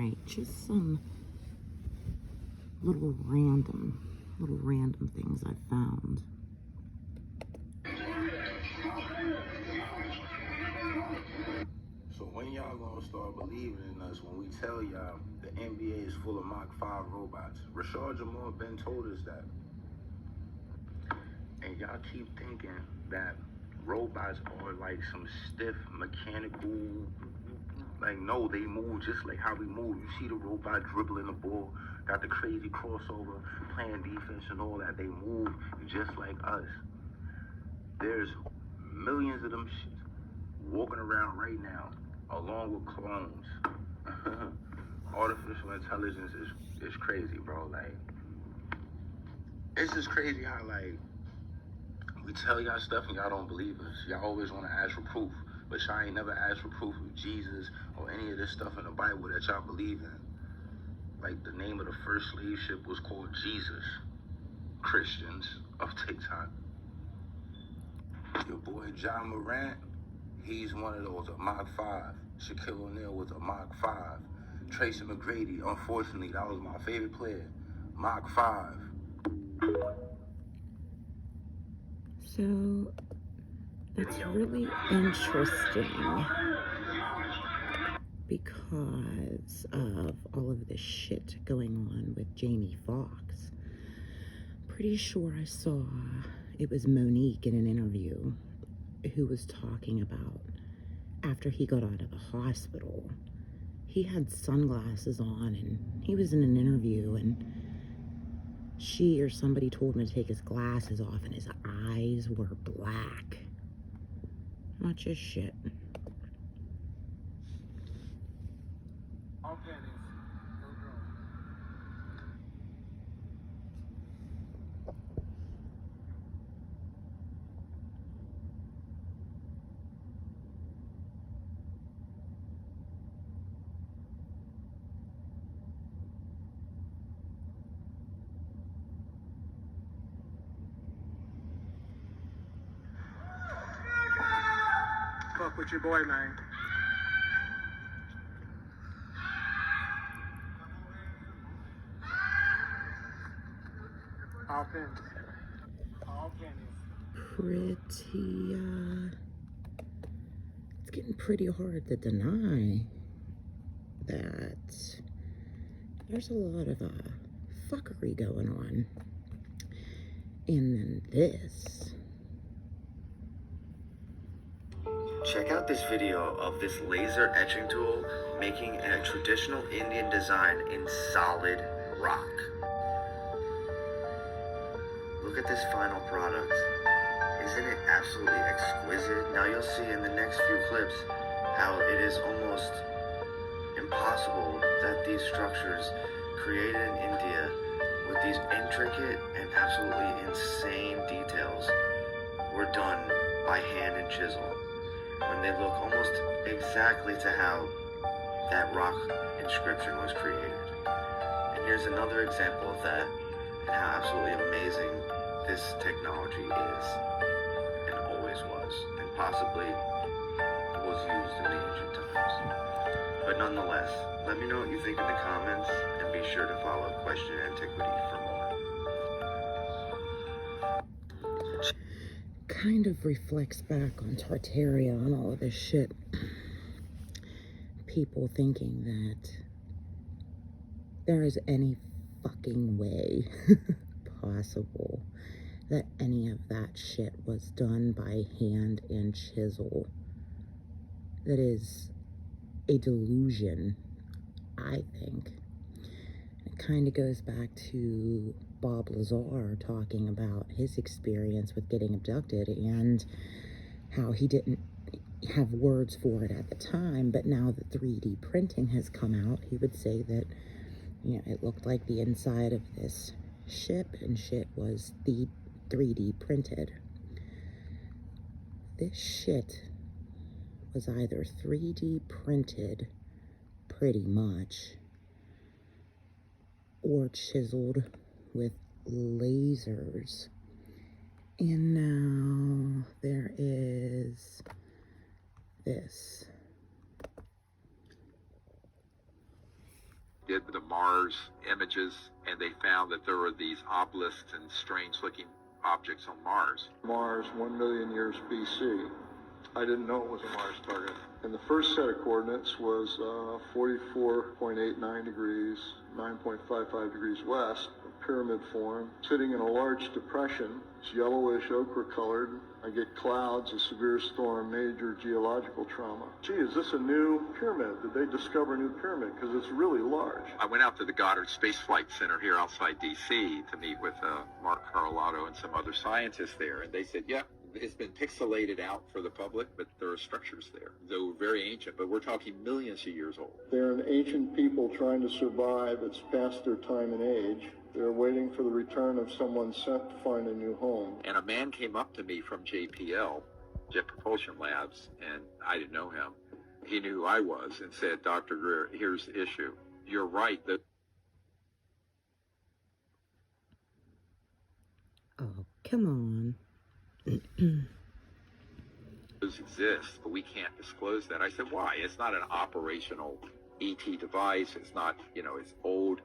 Alright, just some little random things I found. So when y'all gonna start believing in us when we tell y'all the NBA is full of Mach 5 robots? Rashad Jamal Ben told us that. And y'all keep thinking that robots are like some stiff mechanical, like no, they move just like how we move. You see the robot dribbling the ball, got the crazy crossover, playing defense and all that. They move just like us. There's millions of them shits walking around right now, along with clones. Artificial intelligence is crazy, bro. Like, it's just crazy how, like, we tell y'all stuff and y'all don't believe us. Y'all always want to ask for proof, but y'all ain't never asked for proof of Jesus or any of this stuff in the Bible that y'all believe in. Like, the name of the first slave ship was called Jesus. Christians of TikTok. Your boy John Morant, he's one of those, a Mach 5. Shaquille O'Neal was a Mach 5. Tracy McGrady, unfortunately, that was my favorite player. Mach 5. So, it's really interesting because of all of this shit going on with Jamie Foxx. Pretty sure I saw it was Monique in an interview who was talking about after he got out of the hospital. He had sunglasses on and he was in an interview and she or somebody told him to take his glasses off and his eyes were black. Not just shit. Fuck with your boy, man. All pins. All pennies. Pretty, it's getting pretty hard to deny that there's a lot of, fuckery going on. And then this. Check out this video of this laser etching tool making a traditional Indian design in solid rock. Look at this final product. Isn't it absolutely exquisite? Now you'll see in the next few clips how it is almost impossible that these structures created in India with these intricate and absolutely insane details were done by hand and chisel, when they look almost exactly to how that rock inscription was created. And here's another example of that and how absolutely amazing this technology is and always was, and possibly was used in the ancient times. But nonetheless, let me know what you think in the comments and be sure to follow Question Antiquity for more. Kind of reflects back on Tartaria and all of this shit. People thinking that there is any fucking way possible that any of that shit was done by hand and chisel. That is a delusion, I think. It kind of goes back to Bob Lazar talking about his experience with getting abducted and how he didn't have words for it at the time, but now that 3D printing has come out, he would say that, you know, it looked like the inside of this ship and shit was the 3D printed. This shit was either 3D printed pretty much or chiseled with lasers. And now there is this. did the Mars images, and they found that there were these obelisks and strange-looking objects on Mars. Mars 1 million years BC. I didn't know it was a Mars target. And the first set of coordinates was 44.89 degrees, 9.55 degrees west, a pyramid form, sitting in a large depression. It's yellowish, ochre colored. I get clouds, a severe storm, major geological trauma. Gee, is this a new pyramid? Did they discover a new pyramid? Because it's really large. I went out to the Goddard Space Flight Center here outside D.C. to meet with Mark Carlotta and some other scientists there, and they said, yeah, it's been pixelated out for the public, but there are structures there. Though very ancient, but we're talking millions of years old. They're an ancient people trying to survive. It's past their time and age. They're waiting for the return of someone sent to find a new home. And a man came up to me from JPL, Jet Propulsion Labs, and I didn't know him. He knew who I was and said, Dr. Greer, here's the issue. You're right that... Oh, come on. Those exist, but we can't disclose that. I said, why? It's not an operational ET device. It's not, it's old.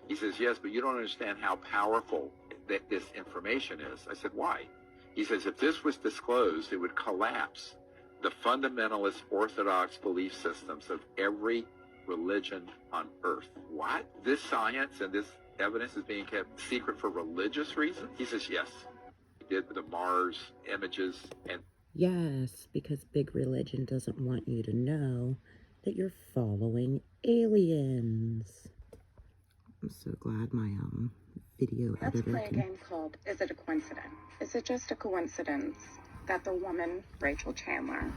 He says, yes, but you don't understand how powerful that this information is. I said, why? He says, if this was disclosed, it would collapse the fundamentalist orthodox belief systems of every religion on earth. What? This science and this evidence is being kept secret for religious reasons? He says, yes. He did the Mars images and... Yes, because big religion doesn't want you to know that you're following aliens. I'm so glad my video Let's editor play a game called Is It a Coincidence? Is it just a coincidence that the woman, Rachel Chandler,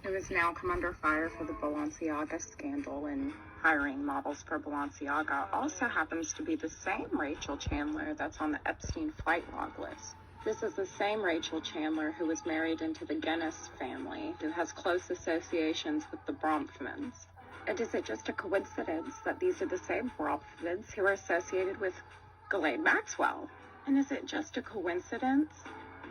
who has now come under fire for the Balenciaga scandal and hiring models for Balenciaga, also happens to be the same Rachel Chandler that's on the Epstein flight log list? This is the same Rachel Chandler who was married into the Guinness family, who has close associations with the Bronfmans. And is it just a coincidence that these are the same Bronfmans who are associated with Ghislaine Maxwell? And is it just a coincidence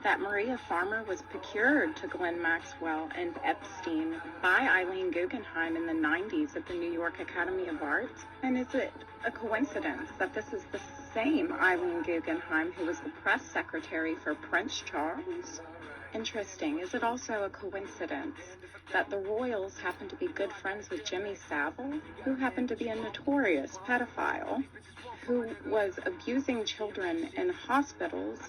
that Maria Farmer was procured to Ghislaine Maxwell and Epstein by Eileen Guggenheim in the 90s at the New York Academy of Arts? And is it a coincidence that this is the same Eileen Guggenheim who was the press secretary for Prince Charles? Interesting. Is it also a coincidence that the royals happen to be good friends with Jimmy Savile, who happened to be a notorious pedophile, who was abusing children in hospitals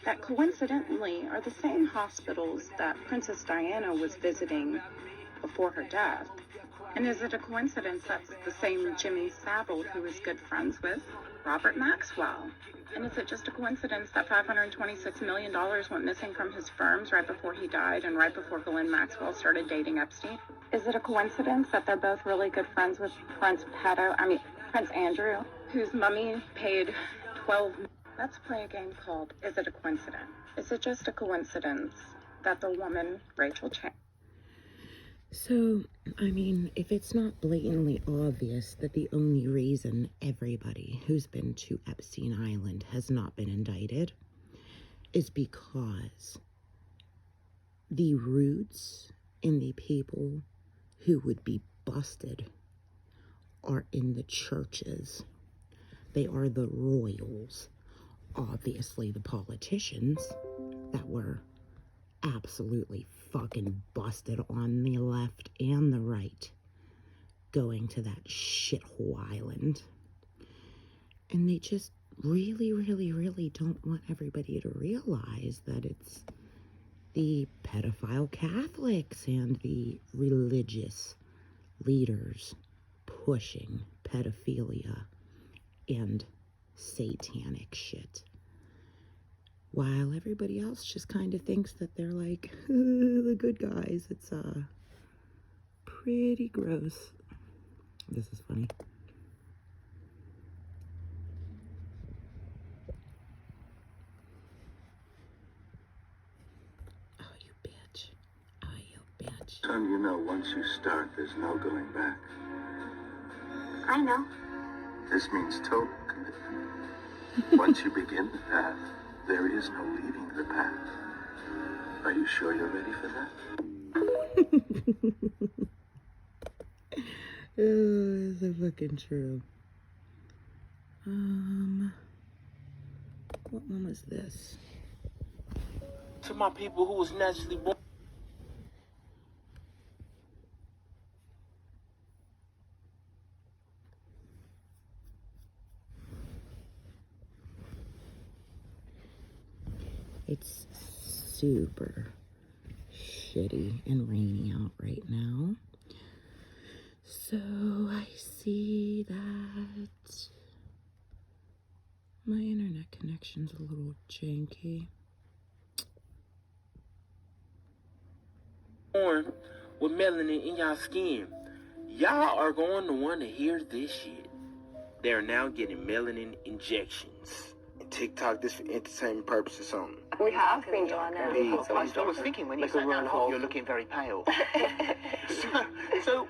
that coincidentally are the same hospitals that Princess Diana was visiting before her death? And is it a coincidence that's the same Jimmy Savile who is good friends with Robert Maxwell? And is it just a coincidence that $526 million went missing from his firms right before he died and right before Ghislaine Maxwell started dating Epstein? Is it a coincidence that they're both really good friends with Prince Andrew, whose mummy paid $12 million? Let's play a game called Is It a Coincidence? Is it just a coincidence that the woman, Rachel Chandler... So, I mean, if it's not blatantly obvious that the only reason everybody who's been to Epstein Island has not been indicted is because the roots in the people who would be busted are in the churches. They are the royals. Obviously, the politicians that were absolutely fucking busted on the left and the right going to that shithole island. And they just really, really, really don't want everybody to realize that it's the pedophile Catholics and the religious leaders pushing pedophilia and satanic shit, while everybody else just kind of thinks that they're like the good guys. It's pretty gross. This is funny. Oh, you bitch. Oh, you bitch. Son, you know, once you start, there's no going back. I know. This means total commitment. Once you begin the path, there is no leaving the path. Are you sure you're ready for that? Oh, it's so fucking true. What one was this? To my people who was naturally born. It's super shitty and rainy out right now. So I see that my internet connection's a little janky. Born with melanin in y'all skin. Y'all are going to want to hear this shit. They are now getting melanin injections. And TikTok this for entertainment purposes only. We have been doing it. I was thinking when you sat down, you're looking very pale. So,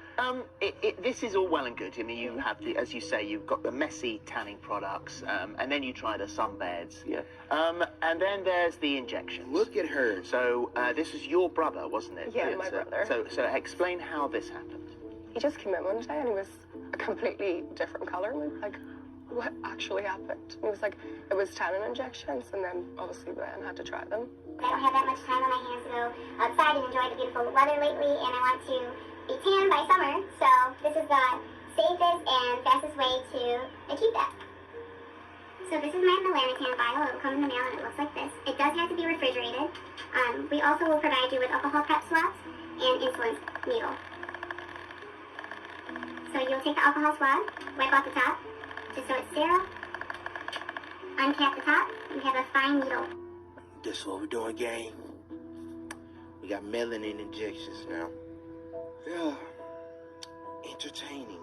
this is all well and good. I mean, you have the, as you say, you've got the messy tanning products, and then you try the sunbeds. Yeah. And then there's the injections. Look at her. So, this was your brother, wasn't it? Yeah, my brother. So explain how this happened. He just came in one day and he was a completely different colour. And we were like, what actually happened? And he was like, it was tannin injections, and then obviously we went and had to try them. I don't have that much time on my hands to go outside and enjoy the beautiful weather lately, and I want to be tan by summer, so this is the safest and fastest way to achieve that. So this is my melanin tan vial. It will come in the mail and it looks like this. It does have to be refrigerated. We also will provide you with alcohol prep swabs and insulin needle. So you'll take the alcohol swab, wipe off the top, just so it's sterile. Uncap the top, you have a fine needle. This is what we're doing, gang. We got melanin injections now. Yeah. Entertaining.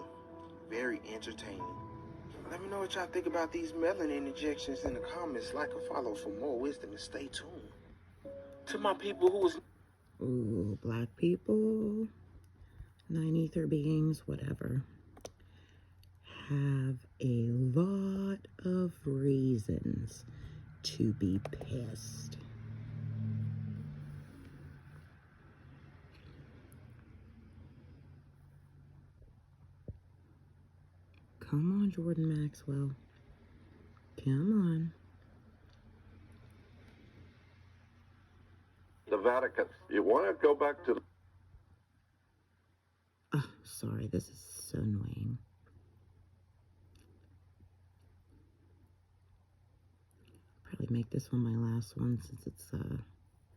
Very entertaining. Let me know what y'all think about these melanin injections in the comments. Like or follow for more wisdom and stay tuned. To my people who was... Ooh, black people, nine-ether beings, whatever, have a lot of reasons to be pissed. Come on, Jordan Maxwell. Come on. The Vatican. You want to go back to... Oh, sorry, this is so annoying. Probably make this one my last one since it's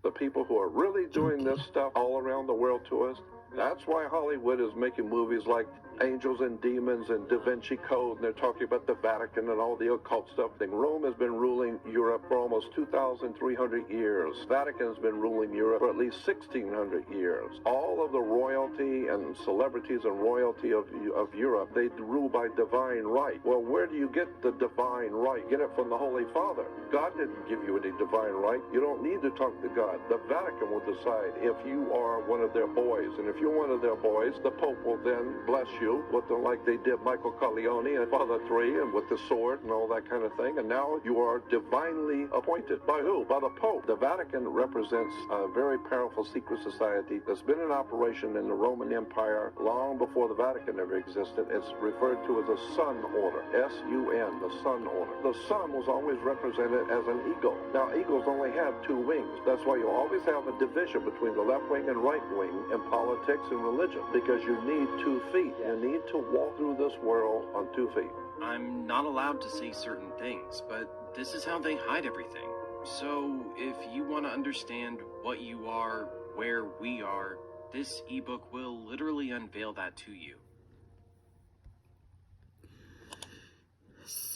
the people who are really doing this stuff all around the world to us. That's why Hollywood is making movies like Angels and Demons and Da Vinci Code, and they're talking about the Vatican and all the occult stuff. Rome has been ruling Europe for almost 2,300 years. Vatican's been ruling Europe for at least 1,600 years. All of the royalty and celebrities and royalty of Europe, they rule by divine right. Well, where do you get the divine right? Get it from the Holy Father. God didn't give you any divine right. You don't need to talk to God. The Vatican will decide if you are one of their boys, and if you're one of their boys, the Pope will then bless you with like they did Michael Corleone and Father III, and with the sword and all that kind of thing. And now you are divinely appointed. By who? By the Pope. The Vatican represents a very powerful secret society that's been in operation in the Roman Empire long before the Vatican ever existed. It's referred to as a Sun Order. S-U-N, the Sun Order. The sun was always represented as an eagle. Now, eagles only have two wings. That's why you always have a division between the left wing and right wing in politics and religion, because you need 2 feet. You need to walk through this world on 2 feet. I'm not allowed to say certain things, but this is how they hide everything. So if you want to understand what you are, where we are, this ebook will literally unveil that to you.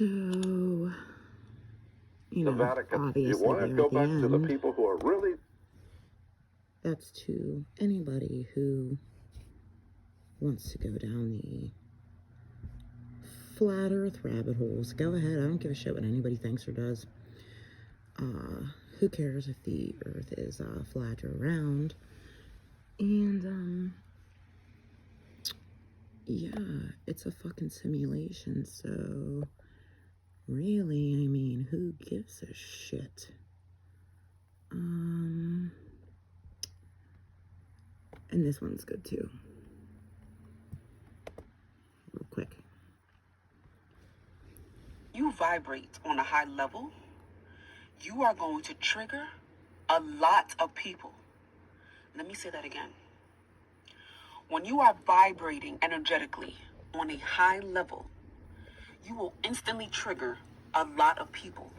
so, you The know, Vatican. obviously You want to there go at the back to the end, people who are really... that's to anybody who wants to go down the flat earth rabbit holes. Go ahead. I don't give a shit what anybody thinks or does. Who cares if the earth is flat or round? And yeah, it's a fucking simulation, so really, I mean, who gives a shit? And this one's good too. Real quick. you vibrate on a high level, you are going to trigger a lot of people. Let me say that again. When you are vibrating energetically on a high level, you will instantly trigger a lot of people.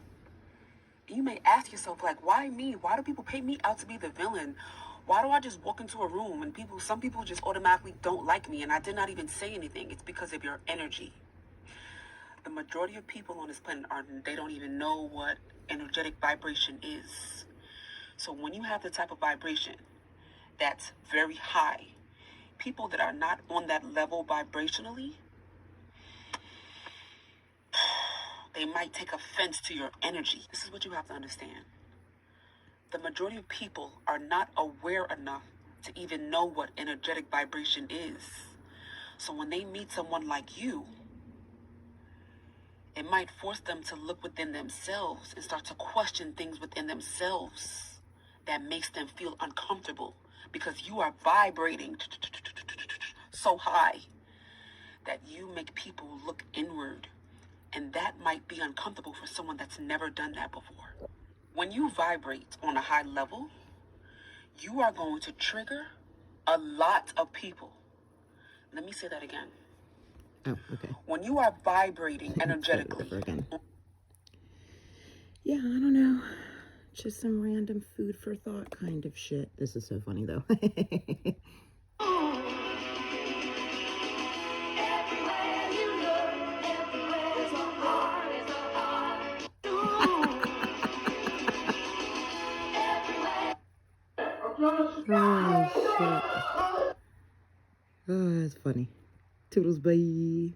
You may ask yourself, like, why me? Why do people pay me out to be the villain? Why do I just walk into a room and some people just automatically don't like me and I did not even say anything? It's because of your energy. The majority of people on this planet they don't even know what energetic vibration is. So when you have the type of vibration that's very high, people that are not on that level vibrationally, they might take offense to your energy. This is what you have to understand. The majority of people are not aware enough to even know what energetic vibration is. So when they meet someone like you, it might force them to look within themselves and start to question things within themselves that makes them feel uncomfortable because you are vibrating so high that you make people look inward. And that might be uncomfortable for someone that's never done that before. When you vibrate on a high level, you are going to trigger a lot of people. Let me say that again. Oh, okay. When you are vibrating energetically. Yeah, I don't know. Just some random food for thought kind of shit. This is so funny, though. Oh, shit. Oh, that's funny. Toodles, bye.